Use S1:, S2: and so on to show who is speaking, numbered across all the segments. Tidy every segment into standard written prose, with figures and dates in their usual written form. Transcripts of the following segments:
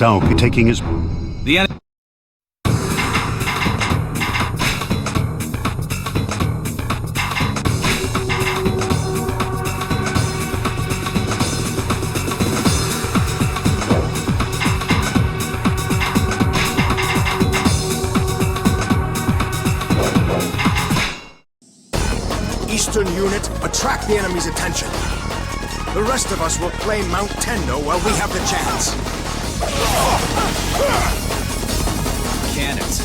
S1: Sao taking his...
S2: The enemy.
S3: Eastern unit, attract the enemy's attention. The rest of us will claim Mount Tendo while we have the chance.
S2: Cannons.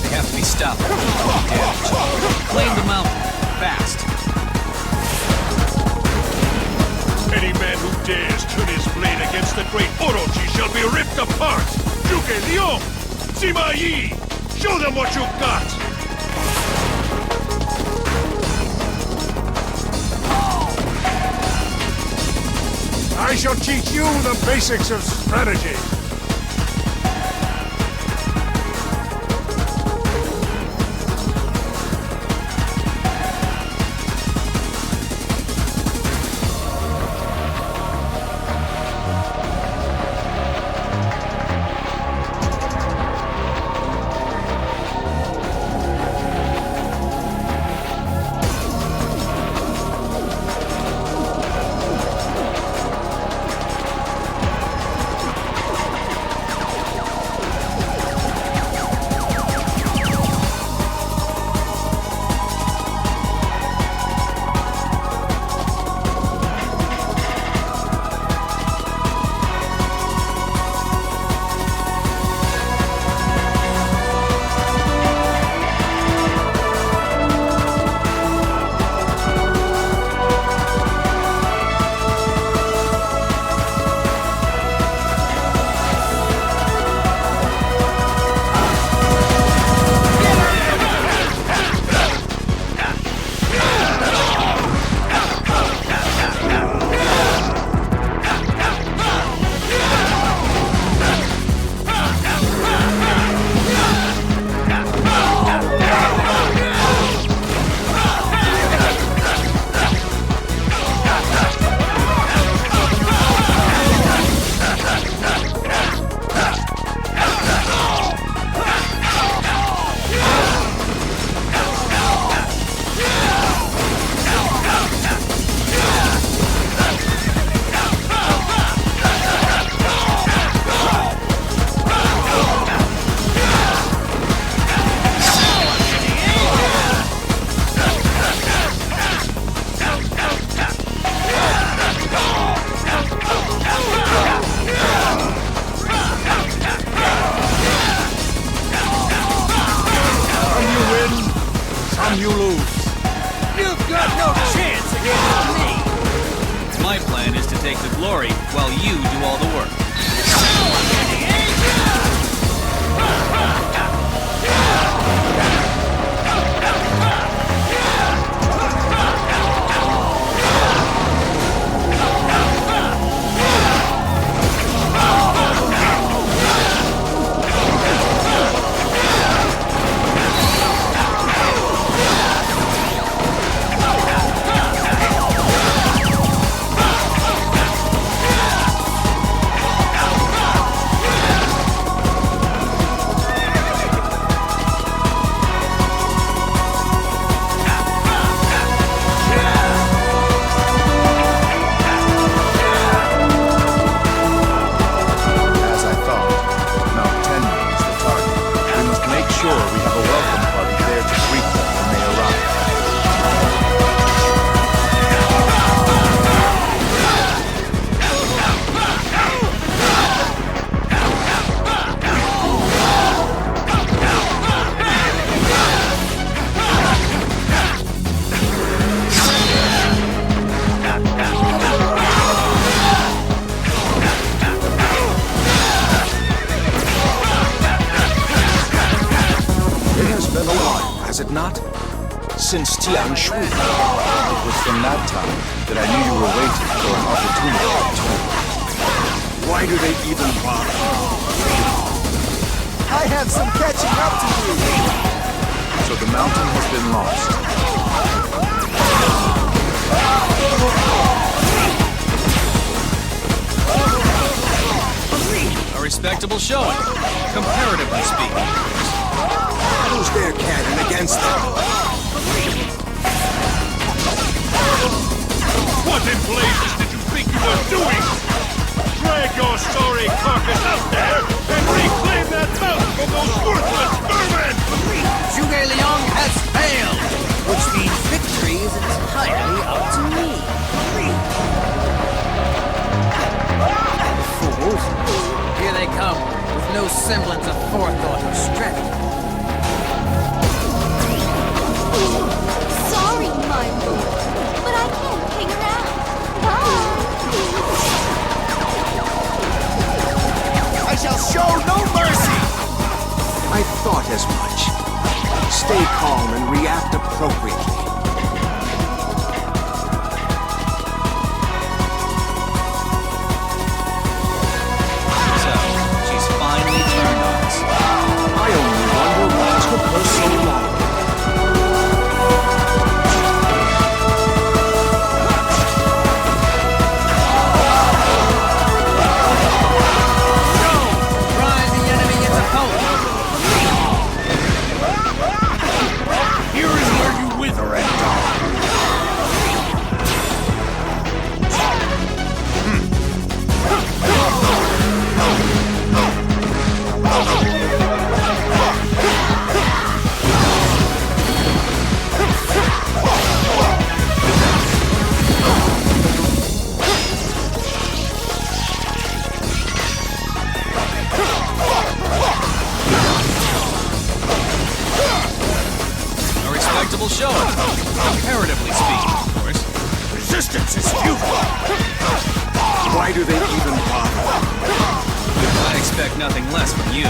S2: They have to be stopped. Damage. Claim the mountain. Fast.
S4: Any man who dares turn his blade against the great Orochi shall be ripped apart! Yuge Lion! Sima Yi! Show them what you've got! I shall teach you the basics of strategy. You lose.
S5: You've got no chance against me!
S2: My plan is to take the glory while you do all the work.
S3: Not since Tian Shui. It was from that time that I knew you were waiting for an opportunity. Why do they even bother?
S5: I have some catching up to do.
S3: So the mountain has been lost.
S2: Our respectable showing, comparatively speaking.
S3: Who's their cannon against them?
S4: What in blazes did you think you were doing? Drag your sorry carcass out there and reclaim that mountain from those worthless vermin!
S5: Zhuge Liang has failed, which means victory is entirely up to me. Fools. Here they come, with no semblance of forethought or strategy.
S1: Sorry, my lord, but I can't hang around. Bye.
S3: I shall show no mercy! I thought as much. Stay calm and react appropriately.
S2: So, she's finally turned on us.
S3: I only wonder what took her so long.
S5: Drive the enemy into cover.
S4: Here is where you wither and die.
S2: A respectable showing, comparatively speaking, of course.
S4: Resistance is futile.
S3: Why do they even bother?
S2: I expect nothing less from you.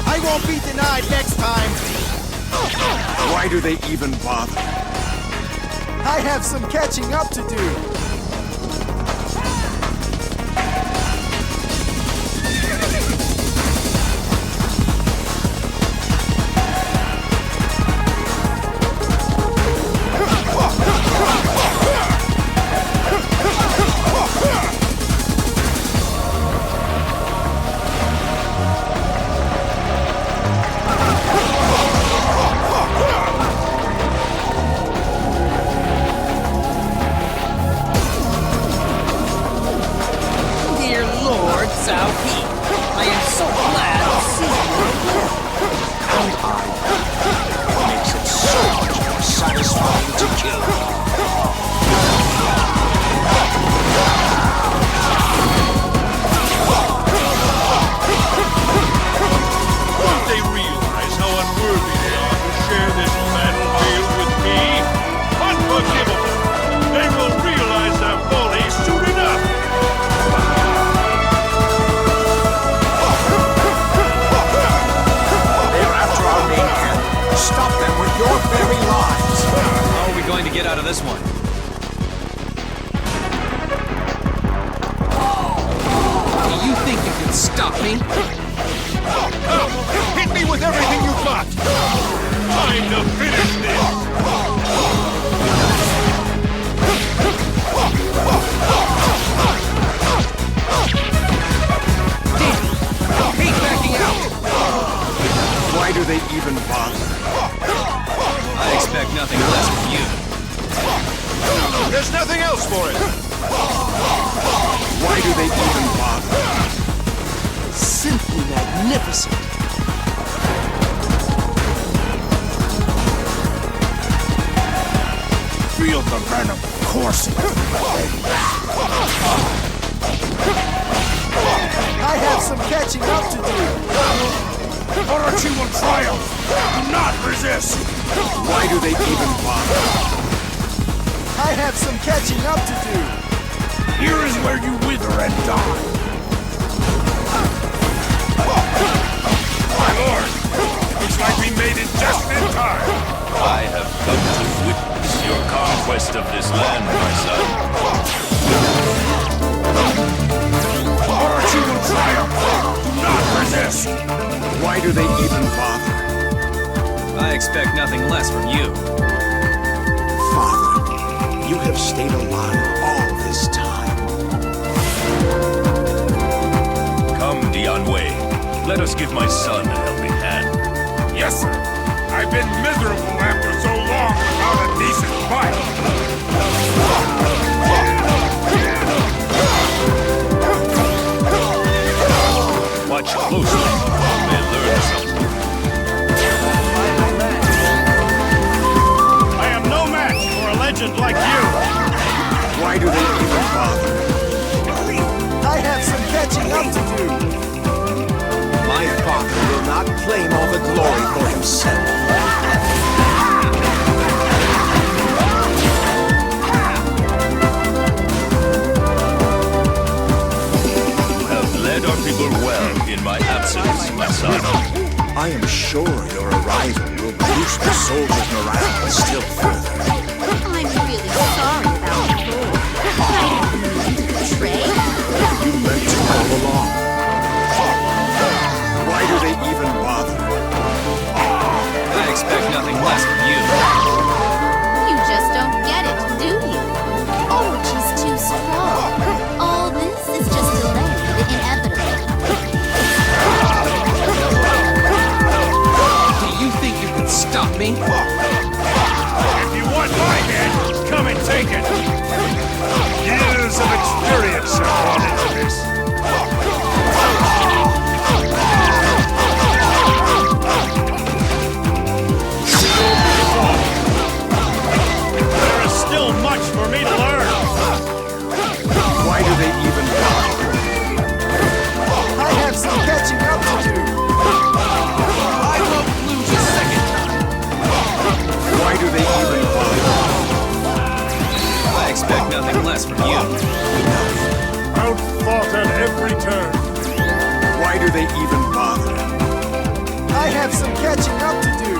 S6: I won't be denied next time.
S3: Why do they even bother?
S6: I have some catching up to do.
S5: Dear Lord Cao Pi, I am so glad to see you.
S3: It makes it so much more satisfying to kill.
S4: Don't they realize how unworthy they are to share this battlefield with me? Unforgivable! They will realize their folly soon enough!
S3: They're after our main cannon. Stop them with your very lives.
S2: How are we going to get out of this one?
S5: Do you think you can stop me?
S4: Come, hit me with everything you've got! Time to finish this!
S5: Keep backing out!
S3: Why do they even bother?
S2: I expect nothing less from you.
S4: There's nothing else for it!
S3: Why do they even bother?
S6: Simply magnificent.
S3: Feel the venom coursing through your veins.
S6: I have some catching up to do.
S4: Orochi will triumph! Do not resist!
S3: Why do they even bother?
S6: I have some catching up to do.
S4: Here is where you wither and die! My lord! Looks like we made it just in time!
S7: I have come to witness your conquest of this land, my son.
S4: Orochi will triumph! Do not resist!
S3: Why do they even bother?
S2: I expect nothing less from you.
S3: Father, you have stayed alive all this time.
S7: Come common way. Let us give my son a helping hand.
S4: Yes, sir. I've been miserable after so long without a decent fight.
S7: Watch closely. You may learn something.
S4: I am no match for a legend like you.
S3: Why do they even bother?
S6: I have some catching up to do.
S3: My father will not claim all the glory for himself.
S7: You have led our people well in my absence, my son.
S3: I am sure your arrival will boost the soldiers' morale still further.
S1: I'm really sorry about before. I didn't mean to betray.
S3: You meant to all along. Why do they even bother?
S2: I expect nothing less from you.
S1: You just don't get it, do you? Orochi's too strong. All this is just delaying the inevitable.
S5: Do you think you can stop me?
S4: If you want my head, come and take it. Years of experience have gone into this. There is still much for me to learn.
S3: Why do they even bother?
S6: I have some catching up to do.
S5: I won't lose a second time.
S3: Why do they even bother?
S2: I expect nothing less from you.
S4: Outfought at every turn.
S3: Why do they even bother?
S6: I have some catching up to do.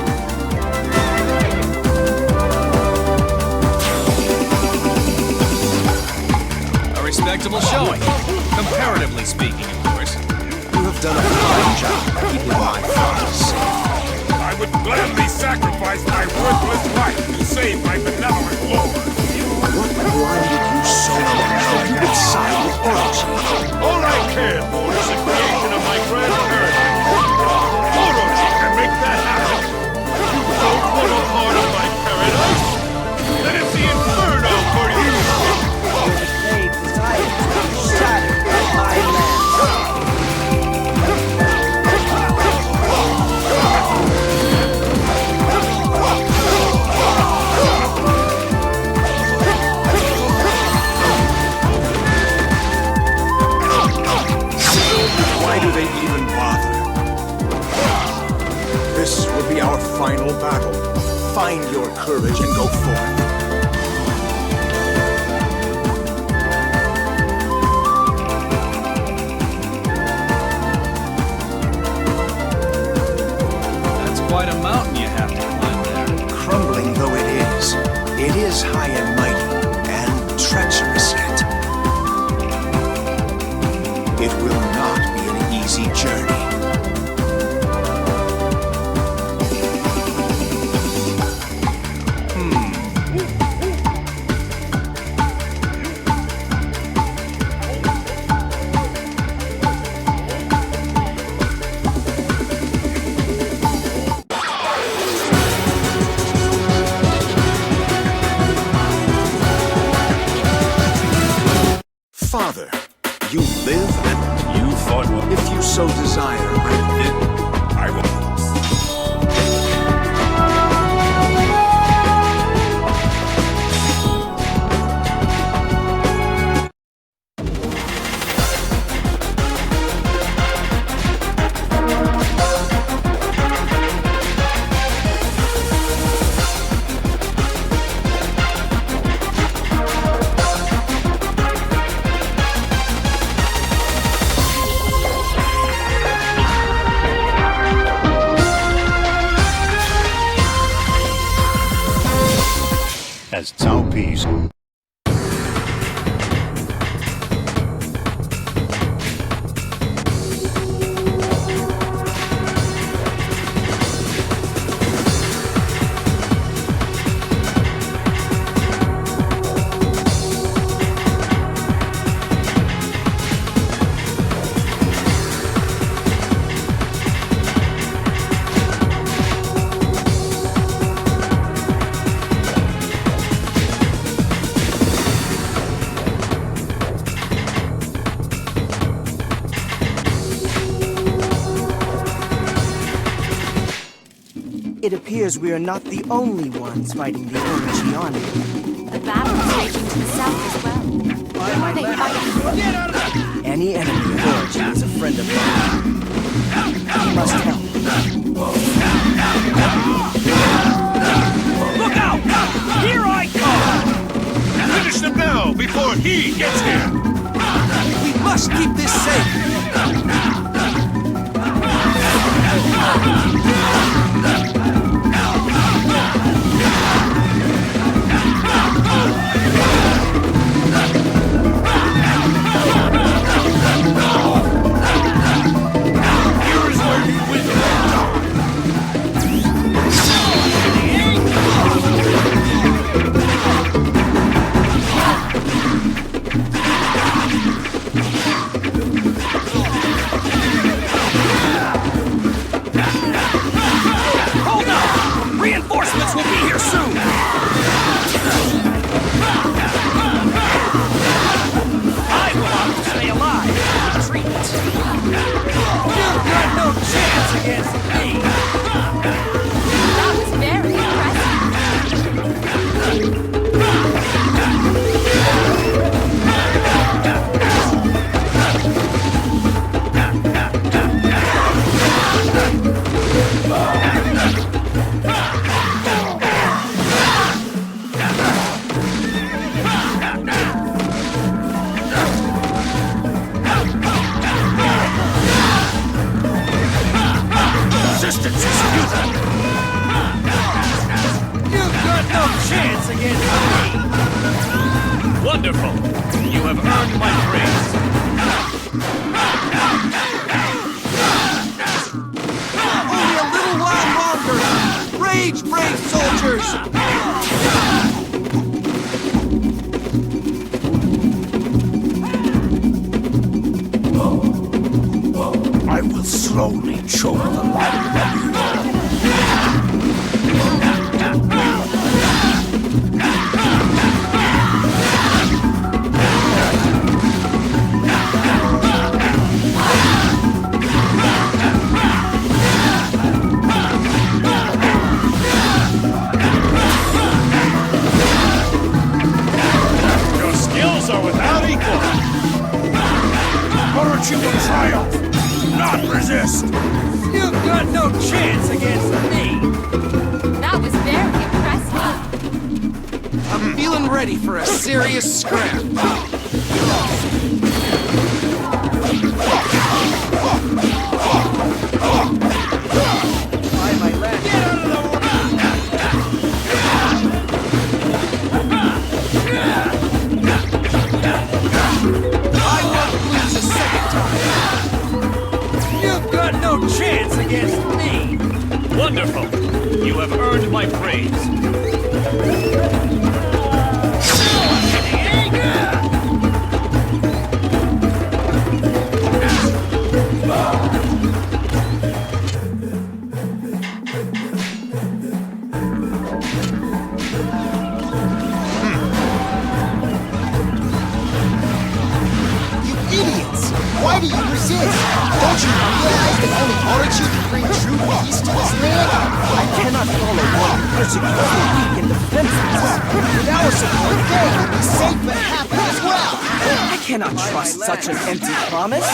S2: A respectable showing. Comparatively speaking, of course.
S3: You have done a fine job keeping my father safe.
S4: I would gladly sacrifice my worthless life to save my benevolent lord.
S3: What blinded you so much that you would side with Orochi?
S4: All I care for is the creation of my grandparents. Orochi can make that happen. You don't want a part of my paradise? Then it's the inferno for you.
S6: Your decayed desire to shatter my land.
S3: Why do they even bother? This will be our final battle. Find your courage and go forth.
S2: That's quite a mountain you have to climb there.
S3: Crumbling though it is high and mighty, and treacherous yet. It will not be an easy journey. Father, you live and
S7: You fought well.
S3: if you so desire,
S4: I will.
S7: As Cao Pi's
S6: It appears we are not the only ones fighting the Orochi army.
S1: The battle is raging to the south as well. Who are they fighting?
S6: Any enemy of Orochi is a friend of mine. We must help.
S4: Look out! Here I come! Finish him now, before he gets here!
S5: We must keep this safe!
S4: Here is where you win the
S5: Hold on! Reinforcements will be here soon! I want to stay alive! Retreat! You've got no chance against me!
S1: That was very impressive.
S4: resistance is futile!
S5: You've got no chance against me!
S2: Wonderful! You have earned my praise.
S5: Only a little while longer! Rage, brave soldiers!
S4: I will slowly choke the life from you. Your skills are without equal. Orochi will triumph. Not resist!
S5: You've got no chance against me!
S1: That was very impressive.
S5: I'm feeling ready for a serious scrap.
S6: By my land.
S5: Get out of the way! I won't lose a second time! You've got no chance against me!
S2: Wonderful! You have earned my praise.
S8: You idiots! Why do you resist? Don't you realize that only Orochi can bring true peace to this land?
S6: I cannot follow one who persecutes the weak and defenseless.
S8: With our support, they will be safe and happy as well!
S6: I cannot trust such an empty promise.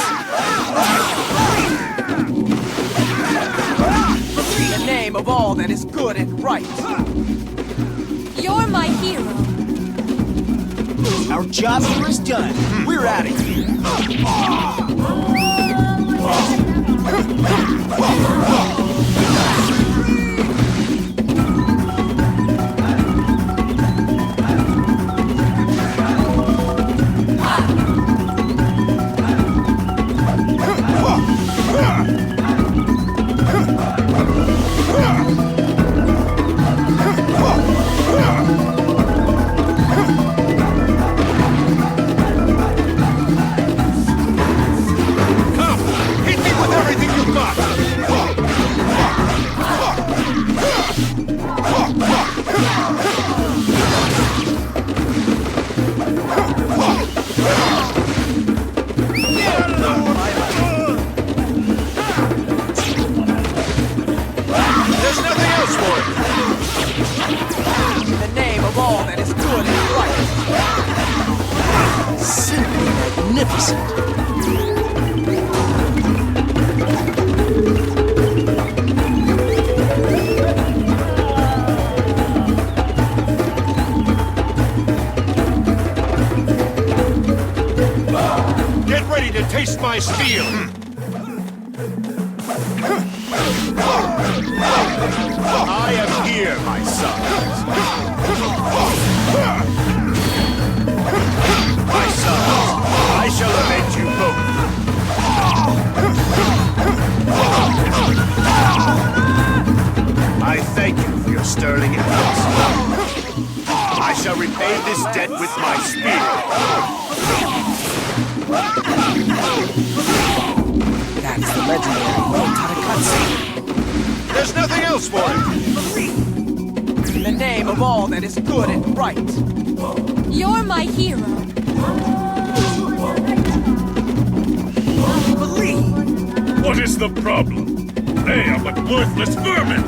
S6: In the name of all that is good and right.
S1: You're my hero.
S8: Our job here is done. We're out of here.
S4: Come! Hit me with everything you've got! Get ready to taste my steel!
S3: I am here, my son. My sons, I shall avenge you both. I thank you for your sterling efforts. I shall repay this debt with my spear.
S6: That's the legendary Tarakatsu.
S4: There's nothing else for it!
S6: In the name of all that is good and right.
S1: You're my hero.
S6: Believe!
S4: What is the problem? They are but worthless vermin!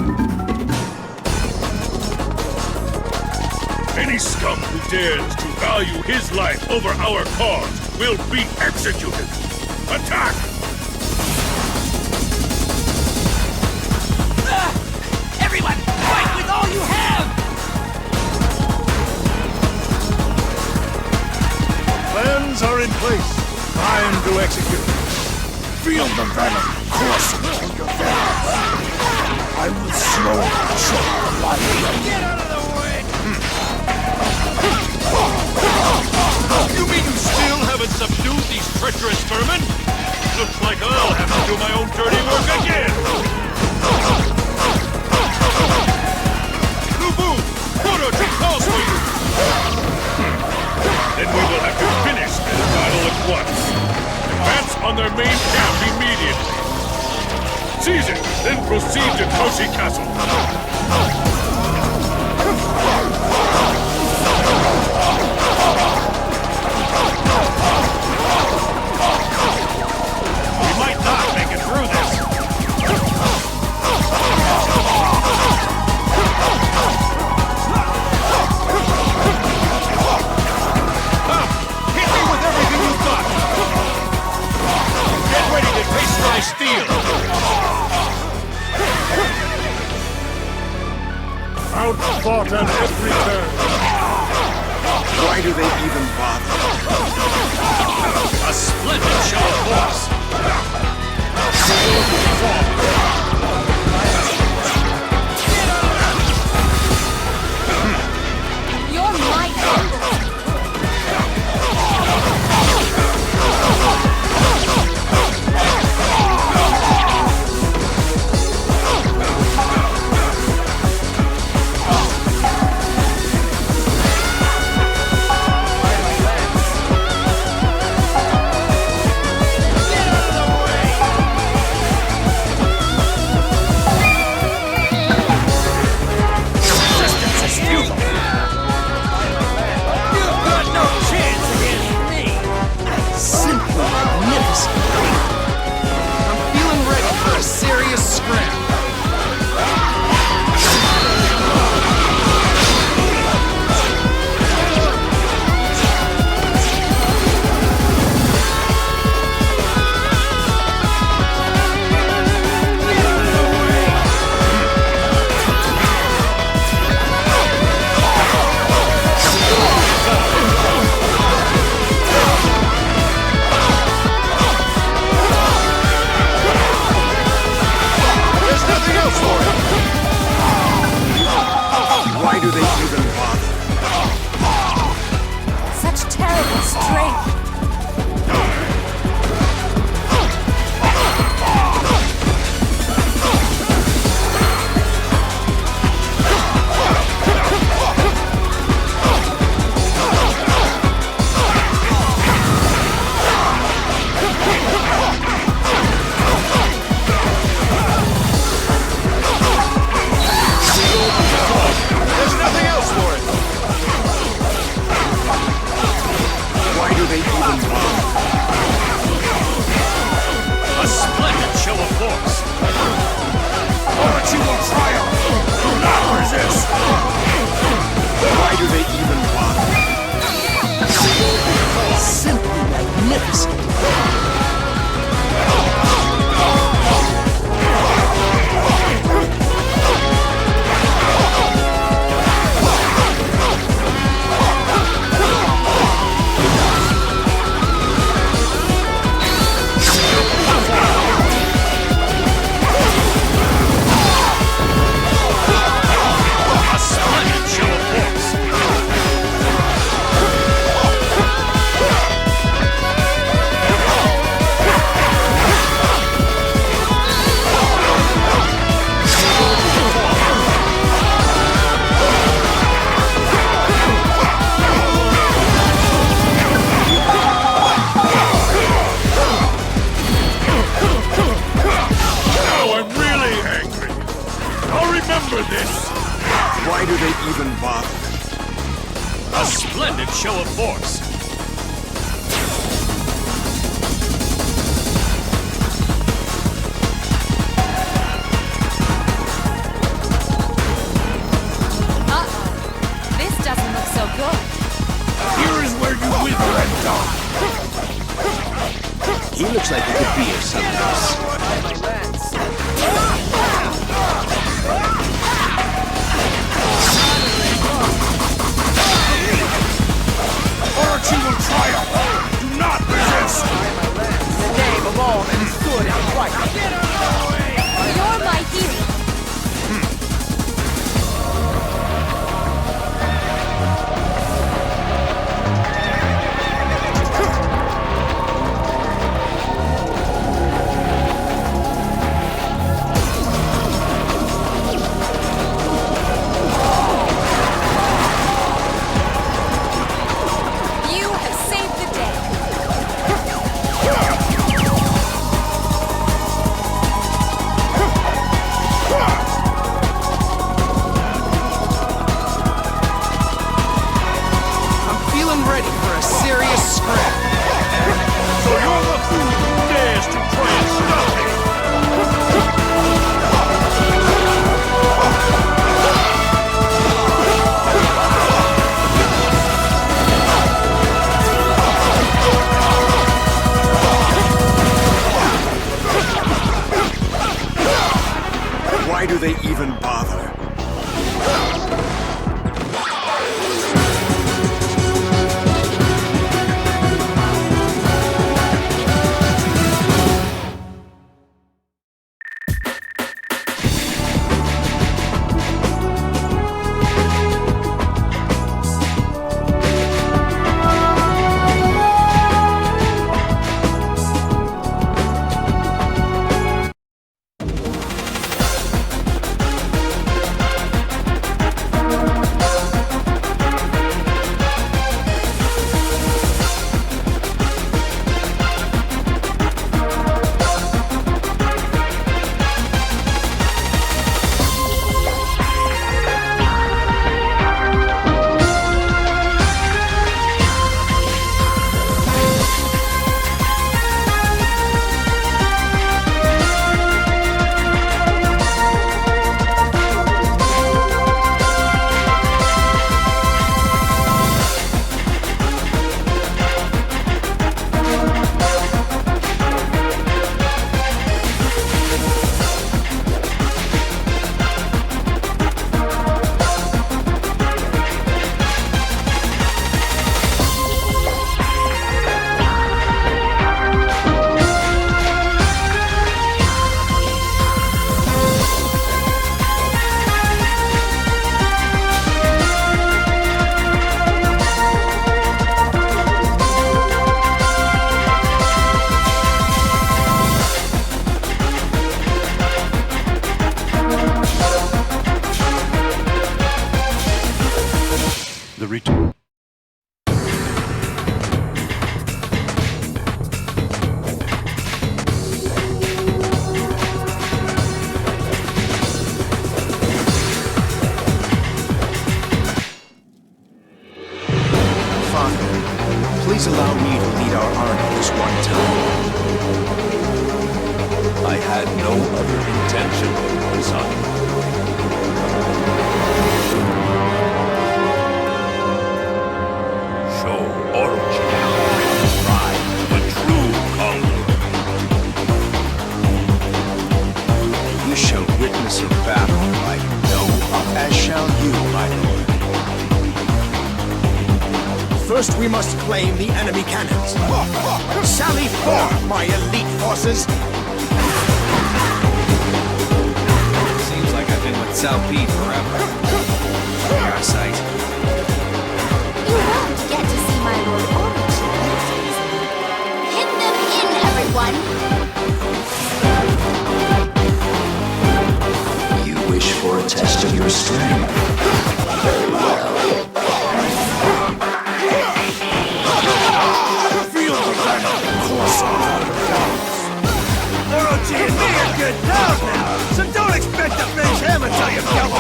S4: Any scum who dares to value his life over our cause will be executed! Attack!
S5: Everyone, fight with all you have!
S3: Plans are in place. Time to execute. Feel the venom coursing through your veins. I will slowly choke the life.
S5: Get out of the way!
S4: You mean you still haven't subdued these treacherous vermin? Looks like I'll have to do my own dirty work again! Lubu! Orochi calls for you! Then we will have to finish this battle at once. Advance on their main camp immediately. Seize it, then proceed to Toshi Castle.
S3: We might not make it through this.
S4: Hit me with everything you've got! Get ready to taste my steel! Outfought at every turn!
S3: Why do they even bother?
S2: A splendid show of force!
S1: You're my hero.
S4: remember this!
S3: Why do they even bother?
S7: A splendid show of force.
S1: This doesn't look so good.
S3: Here is where you wither and die.
S8: He looks like he could be of some use.
S3: Orochi will triumph. Do not resist.
S6: In the name of all that is good and right.
S1: You're my hero. You have saved the day.
S6: I'm feeling ready for a serious scrap.
S4: So you're the fool who dares to try and stop me!
S3: Why do they even bother?
S7: The return.
S8: Father, please allow me to lead our army this one time.
S7: I had no other intention, son. Show Orochi pride, the true conqueror.
S8: You shall witness a battle like no other, as shall you, my lord. First, we must claim the enemy cannons. Sally forth, my elite forces!
S2: Seems like I've been with South P forever. Parasite.
S1: You won't get to see my Lord Orochi. Hit them in, everyone!
S8: You wish for a test of your strength? Very well.
S3: Feel the venom course on out of bounds.
S6: Orochi and me are good pals now, so don't expect to finish him until you've dealt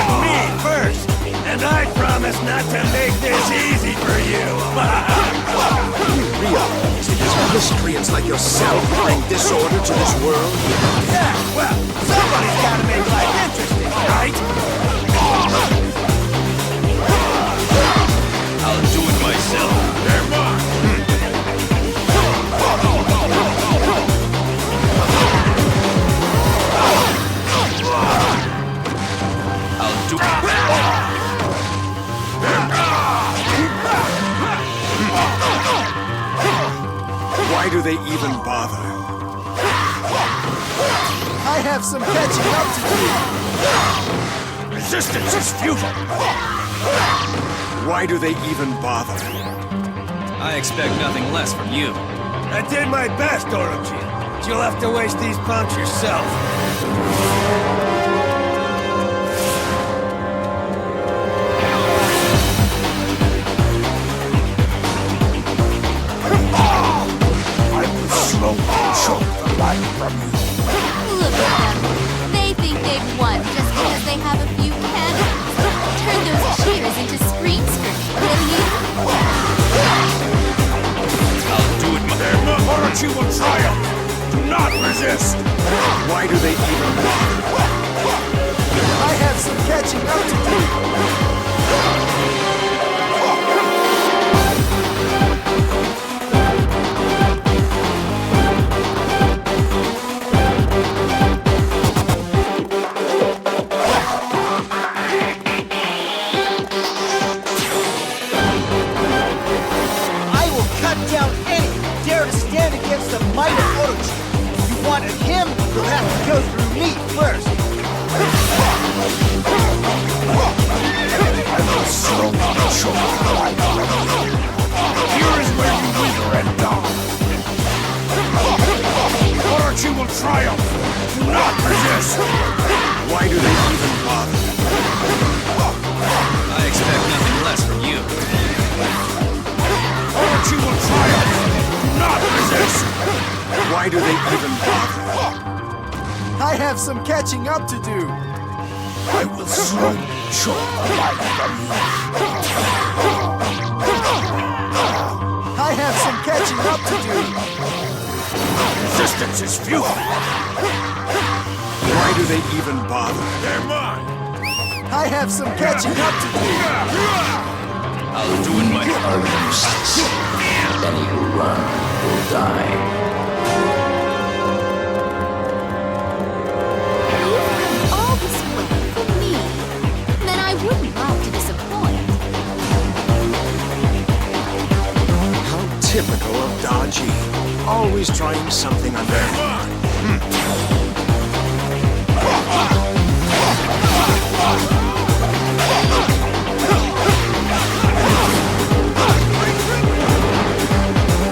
S3: miscreants like yourself bring disorder to this world?
S5: Yeah, well, somebody's gotta make life interesting, right?
S7: I'll do it myself.
S4: They're mine.
S7: I'll do
S3: Why do they even bother?
S8: I have some catching up to do.
S3: Resistance is futile. Why do they even bother?
S2: I expect nothing less from you.
S5: I did my best, Orochi. But you'll have to waste these punks yourself.
S3: I will slowly choke the life from you.
S1: Look at them. They think they've won just because they have a few candles. Turn those cheers into screams for me, will you?
S7: I'll do it myself.
S3: Orochi will triumph. Do not resist. Why do they even bother?
S8: I have some catching up to do.
S6: I will cut down any who dare to stand against the might of Orochi. If you wanted him, you'll have to go through me first.
S3: I will slowly choke the life from you. Here is where you wither and die. Orochi will triumph. Do not resist. Why do they even bother?
S2: I expect nothing less from you.
S3: Orochi will triumph. Do not resist. Why do they even bother?
S8: I have some catching up to do.
S3: I will slowly choke the life from you.
S8: I have some catching up to do.
S3: Resistance is futile. Why do they even bother?
S4: They're mine.
S8: I have some catching up to do.
S7: I'll do it myself.
S9: Any who run will die.
S1: All this way for me. Then I wouldn't like to disappoint.
S3: How typical of Daji. Always trying something on their mind.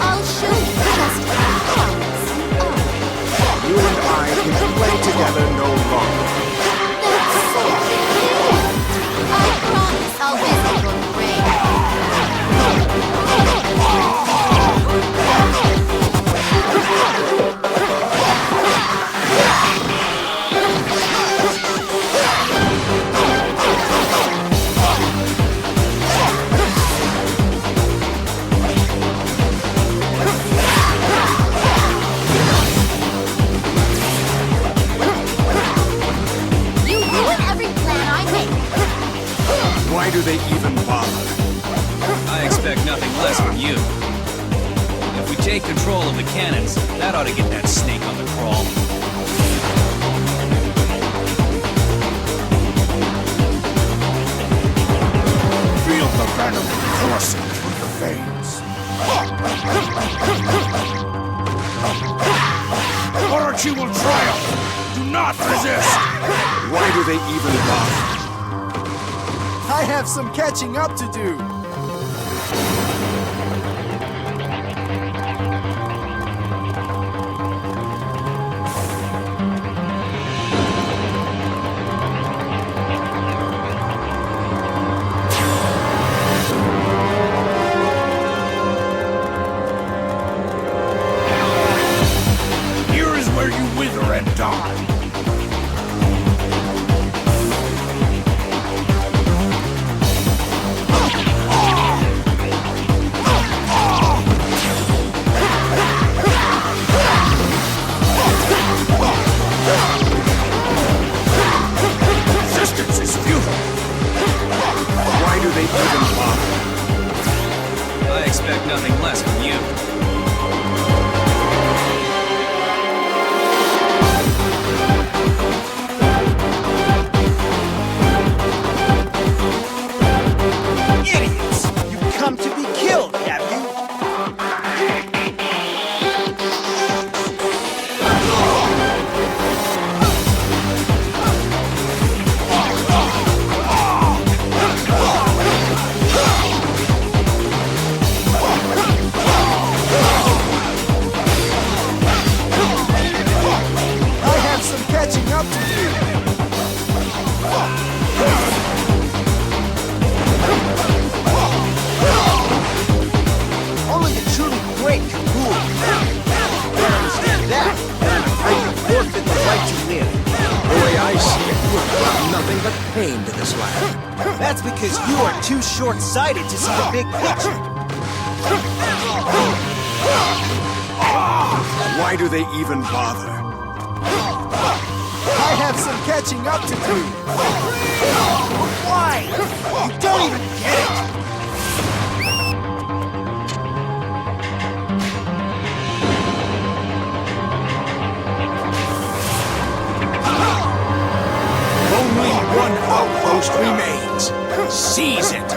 S1: I'll show you just how powerless you are.
S3: You and I can play together no longer.
S1: That's so cute. I promise I'll visit your grave. You ruin every plan I make.
S3: Why do they even bother?
S2: I expect nothing less from you. If we take control of the cannons, that ought to get that snake on the crawl.
S3: Feel the venom coursing through your veins. Orochi will triumph. Do not resist. Why do they even bother?
S8: I have some catching up to do.
S3: Here is where you wither and die.
S2: nothing less from you.
S6: Idiots! You've come to be killed, have you?
S8: I have some catching up to do.
S6: Only the truly great can rule. Don't understand that. I can forfeit the right to live.
S8: The way I see it, you have brought nothing but pain to this land.
S6: That's because you are too short-sighted to see the big picture.
S3: Why do they even bother?
S8: I have some catching up to do.
S6: Why? You don't even get it.
S3: Only one outpost remains. Seize it!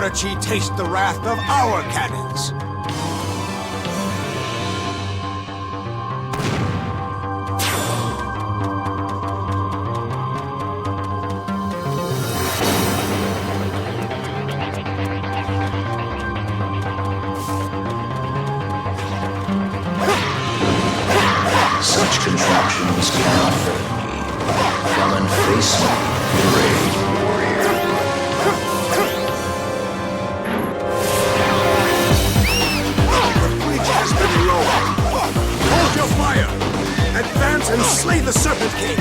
S3: Orochi taste the wrath of our cannons.
S9: Such contraptions cannot hurt me. Come and face me, brave warrior.
S3: The bridge has been lowered. Hold your fire! Advance and slay the Serpent King!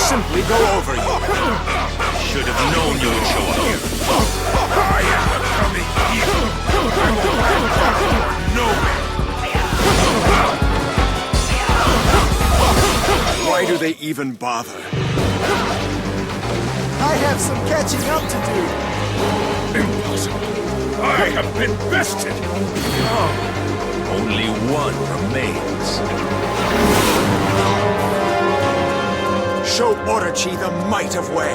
S3: Simply go over you.
S7: Should have known you would show up here.
S3: I am becoming evil. I will back down no man. Why do they even bother?
S6: I have some catching up to do.
S4: Impossible. I have been bested.
S7: Only one remains.
S3: Show Orochi the might of Wei.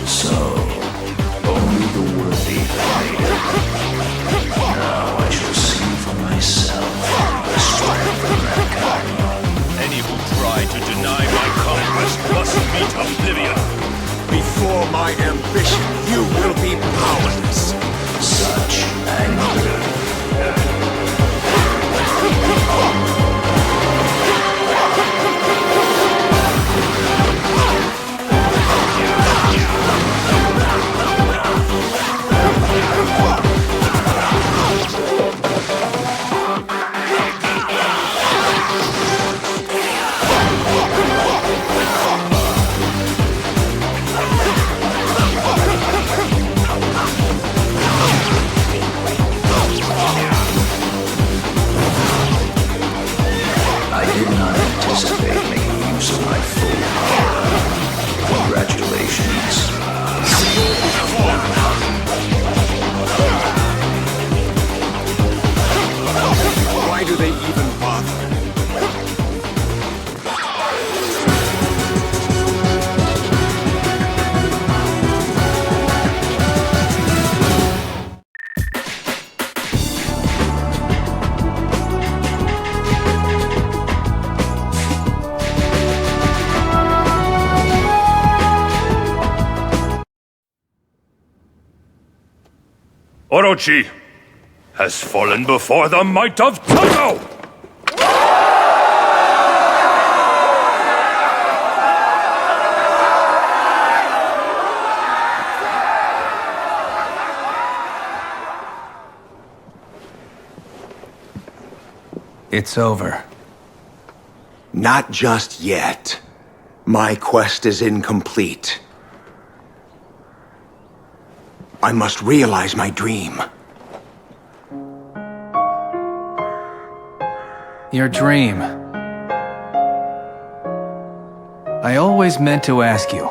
S9: So, only the worthy fight. Now I shall see for myself the strength of mankind.
S7: Any who try to deny my conquest must meet oblivion.
S3: Before my ambition, you will be powerless.
S9: Such anger. I did not anticipate making use of my full power. Congratulations.
S3: Why do they even bother?
S4: Orochi has fallen before the might of Toto!
S5: It's over.
S3: Not just yet. My quest is incomplete. I must realize my dream.
S5: Your dream. I always meant to ask you.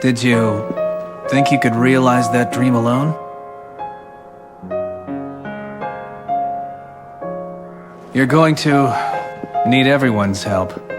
S5: Did you think you could realize that dream alone? You're going to need everyone's help.